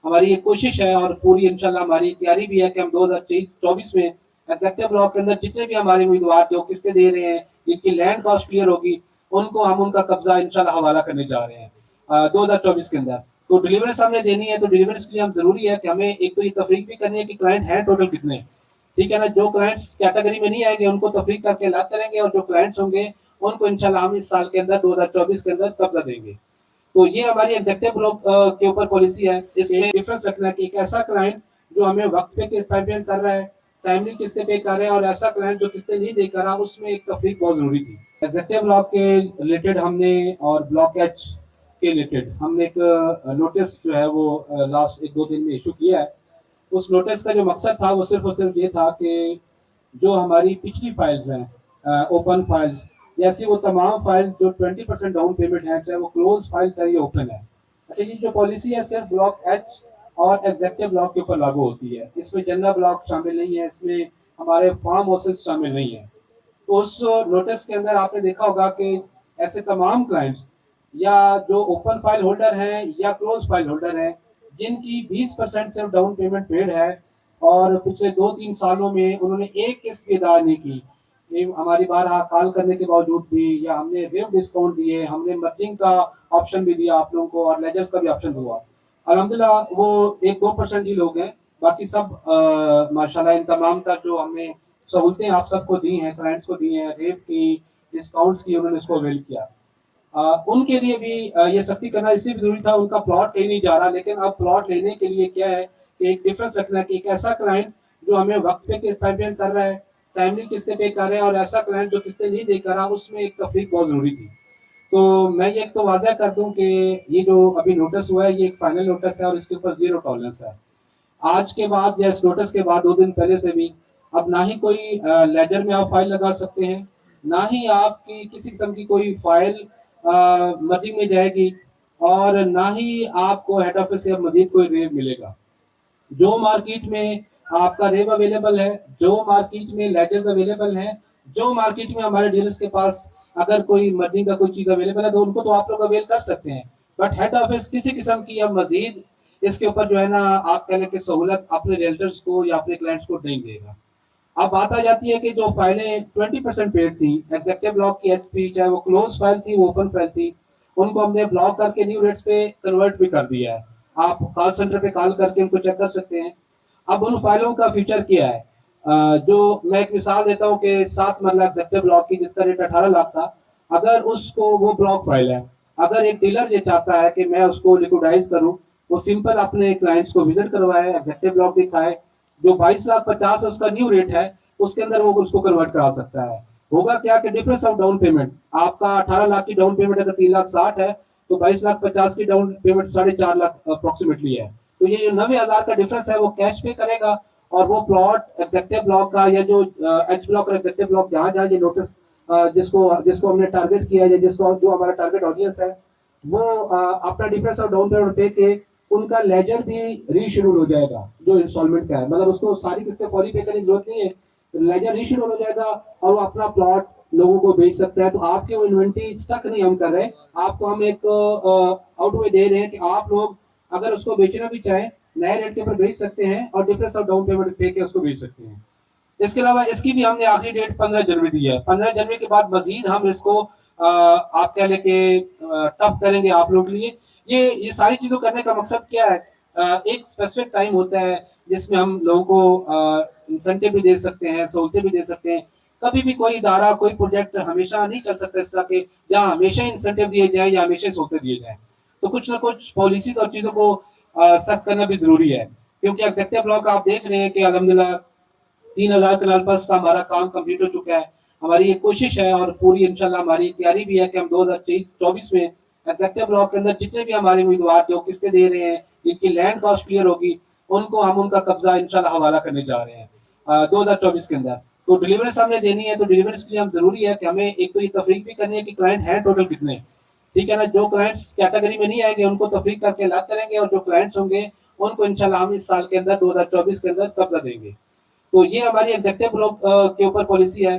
हमारी ये कोशिश है और पूरी इंशाल्लाह हमारी तैयारी भी है कि हम 2023-24 में एग्जेक्टिव ब्लॉक के अंदर जितने भी हमारे उम्मीदवार जो किस्तें दे रहे हैं, जिनकी लैंड कॉस्ट क्लियर होगी, उनको हम उनका कब्जा इंशाल्लाह हवाला करने जा रहे हैं 2024 के अंदर। तो डिलीवरेंस हमने देनी है, तो डिलीवरेंस के लिए हम जरूरी है कि हमें एक तो ये तफरीक भी करनी है कि क्लाइंट हैं टोटल कितने, ठीक है ना। जो क्लाइंट्स कैटेगरी में नहीं आएंगे उनको तफरीक करके अलग करेंगे, और जो क्लाइंट्स होंगे उनको इंशाल्लाह हम इस साल के अंदर 2024 के अंदर कब्जा देंगे। तो ये हमारी एग्जेक्टिव ब्लॉक के ऊपर पॉलिसी है। इसमें डिफरेंस रखना है कि एक ऐसा क्लाइंट जो हमें वक्त पे पेमेंट कर रहा है, टाइमली किस्तें पे कर रहे हैं, और ऐसा क्लाइंट जो किस्तें नहीं दे कर रहा, उसमें एक तफरीक बहुत जरूरी थी। एग्जेक्टिव ब्लॉक के रिलेटेड हमने और ब्लॉक एच के रिलेटेड हमने एक नोटिस जो है वो लास्ट 1-2 दिन में इशू किया है। उस नोटिस का जो मकसद था वो सिर्फ और सिर्फ ये था कि जो हमारी पिछली फाइल्स हैं, ओपन फाइल्स, ऐसी वो तमाम फाइल्स जो 20% डाउन पेमेंट है, चाहे वो क्लोज फाइल्स है या ओपन है, अच्छा ये जो पॉलिसी है सिर्फ ब्लॉक एच और एग्जेक्टिव ब्लॉक के ऊपर लागू होती है। इसमें जनरल ब्लॉक शामिल नहीं है, इसमें हमारे फार्म हाउसेस शामिल नहीं है। तो उस नोटिस के अंदर आपने देखा होगा कि ऐसे तमाम क्लाइंट्स या जो ओपन फाइल होल्डर हैं या क्लोज फाइल होल्डर हैं, जिनकी 20% सिर्फ डाउन पेमेंट पेड है और पिछले 2-3 सालों में उन्होंने एक किस्त भी अदा नहीं की, हमारी बार कॉल करने के बावजूद भी, या हमने रिव डिस्काउंट दिए, हमने मर्जिंग का ऑप्शन भी दिया आप लोगों को और लेजर्स का भी ऑप्शन हुआ, अल्हम्दुलिल्लाह वो 1-2% ही लोग हैं, बाकी सब माशाल्लाह इन तमाम का जो हमने सहूलतें आप सबको दी हैं, क्लाइंट्स को दी हैं, रेट की, डिस्काउंट्स की, उन्होंने इसको अवेल किया। उनके लिए भी ये सख्ती करना इसलिए भी जरूरी था, उनका प्लॉट कहीं नहीं जा रहा, लेकिन अब प्लॉट लेने के लिए क्या है कि एक डिफरेंस रखना है कि एक ऐसा क्लाइंट जो हमें वक्त पे पेमेंट कर रहा है, टाइमली किस्तें पे कर रहे हैं, और ऐसा क्लाइंट जो किस्तें नहीं दे कर रहा, उसमें एक तफरीक बहुत जरूरी थी। तो मैं ये तो वाज़ह कर दूं कि ये जो अभी नोटिस हुआ है ये एक फाइनल नोटिस है और इसके ऊपर जीरो टॉलरेंस है। आज के बाद या इस नोटिस के बाद 2 दिन पहले से भी अब ना ही कोई लेजर में आप फाइल लगा सकते हैं, ना ही आपकी किसी किस्म की कोई फाइल मर्जिंग में जाएगी, और ना ही आपको हेड ऑफिस से मजीद कोई रेव मिलेगा। जो मार्केट में आपका रेव अवेलेबल है, जो मार्केट में लेजर्स अवेलेबल हैं, जो मार्केट में हमारे डीलर्स के पास अगर कोई मर्जिंग का कोई चीज अवेलेबल है तो उनको तो आप लोग अवेल कर सकते हैं, बट हेड ऑफिस किसी किस्म की अब मजीद इसके ऊपर जो है ना आप कहने की सहूलत अपने रियल्टर्स को या अपने क्लाइंट्स को नहीं देगा। अब बात आ जाती है कि जो फाइलें 20% पेड थी, एग्जेक्टिव ब्लॉक की एचपी, चाहे वो क्लोज फाइल थी, वो ओपन फाइल थी, उनको हमने ब्लॉक करके न्यू रेट्स पे कन्वर्ट भी कर दिया है। आप कॉल सेंटर पे कॉल करके उनको चेक कर सकते हैं। अब उन फाइलों का फीचर क्या है, जो मैं एक मिसाल देता हूँ कि 7 मरला एग्जेक्टिव ब्लॉक की जिसका रेट 18 लाख था, अगर उसको वो ब्लॉक फाइल है, अगर एक डीलर ये चाहता है कि मैं उसको लिक्विडाइज करूँ, वो सिंपल अपने क्लाइंट्स को विजिट करवाए, एग्जेक्टिव ब्लॉक दिखाए, जो 22,50,000 है उसका न्यू रेट है, उसके अंदर वो उसको कन्वर्ट करा सकता है। होगा क्या कि डिफरेंस ऑफ डाउन पेमेंट, आपका 18 लाख की डाउन पेमेंट अगर 3,60,000 है तो 22,50,000 की डाउन पेमेंट 4.5 लाख अप्रोक्सीमेटली है। तो ये 90,000 का डिफरेंस है वो कैश पे करेगा, और वो प्लॉट एग्जेक्टिव ब्लॉक का या जो एच ब्लॉक और एग्जेक्टिव ब्लॉक जहाँ जहाँ ये नोटिस जिसको जिसको हमने टारगेट किया है, जिसको जो हमारा टारगेट ऑडियंस है, वो अपना डिफरेंस ऑफ डाउन पेमेंट पे के उनका लेजर भी रीशेड्यूल हो जाएगा जो इंस्टॉलमेंट का है, मतलब उसको सारी किस्तें फौरी पे करने की जरूरत नहीं है, लेजर रीशेड्यूल हो जाएगा और वो अपना प्लॉट लोगों को बेच सकता है। तो आपके वो इन्वेंटरी स्टक नहीं हम कर रहे, आपको हम एक आउटवे दे रहे हैं कि आप लोग अगर उसको बेचना भी चाहें नए रेट के ऊपर बेच सकते हैं और डिफरेंस ऑफ डाउन पेमेंट पे के उसको बेच सकते हैं। इसके अलावा इसकी भी हमने आखिरी डेट 15 जनवरी दी है। 15 जनवरी के बाद मजीद हम इसको आप कह लेके टफ करेंगे आप लोगों के लिए। ये सारी चीजों करने का मकसद क्या है, एक स्पेसिफिक टाइम होता है जिसमें हम लोगों को इंसेंटिव भी दे सकते हैं, सहूलतें भी दे सकते हैं। कभी भी कोई इदारा कोई प्रोजेक्ट हमेशा नहीं चल सकता इस तरह के, जहाँ हमेशा इंसेंटिव दिए जाए या हमेशा सहूलतें दिए जाए। तो कुछ ना कुछ पॉलिसीज और चीजों को सख्त करना भी जरूरी है, क्योंकि एग्जेक्टिव ब्लॉक आप देख रहे हैं कि अल्हम्दुलिल्लाह 3,000 कनाल प्लस का हमारा काम कंप्लीट हो चुका है। हमारी ये कोशिश है और पूरी इंशाल्लाह हमारी तैयारी भी है कि हम 2023-24 में एग्जेक्टिव ब्लॉक के अंदर जितने भी हमारे उम्मीदवार जो किस्तें दे रहे हैं, जिनकी लैंड कॉस्ट क्लियर होगी, उनको हम उनका कब्जा इंशाल्लाह हवाला करने जा रहे हैं 2024 के अंदर। तो डिलीवरेंस हमने देनी है, तो डिलीवरेंस के लिए हम जरूरी है कि हमें एक तो ये तफरीक भी करनी है कि क्लाइंट हैं टोटल कितने, ठीक है ना। जो क्लाइंट्स कैटेगरी में नहीं आएंगे उनको तफरीक करके अलग करेंगे, और जो क्लाइंट्स होंगे उनको इंशाल्लाह हम इस साल के अंदर 2024 के अंदर कब्जा देंगे। तो ये हमारी एग्जेक्टिव ब्लॉक के ऊपर पॉलिसी है।